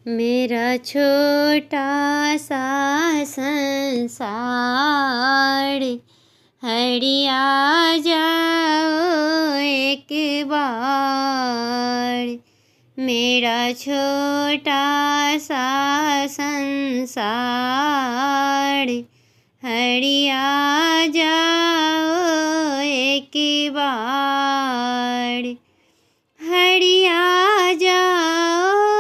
मेरा छोटा सा संसार, हरि आ जाओ एक बार। मेरा छोटा सा संसार, हरि आ जाओ एक बार। हरि आ जाओ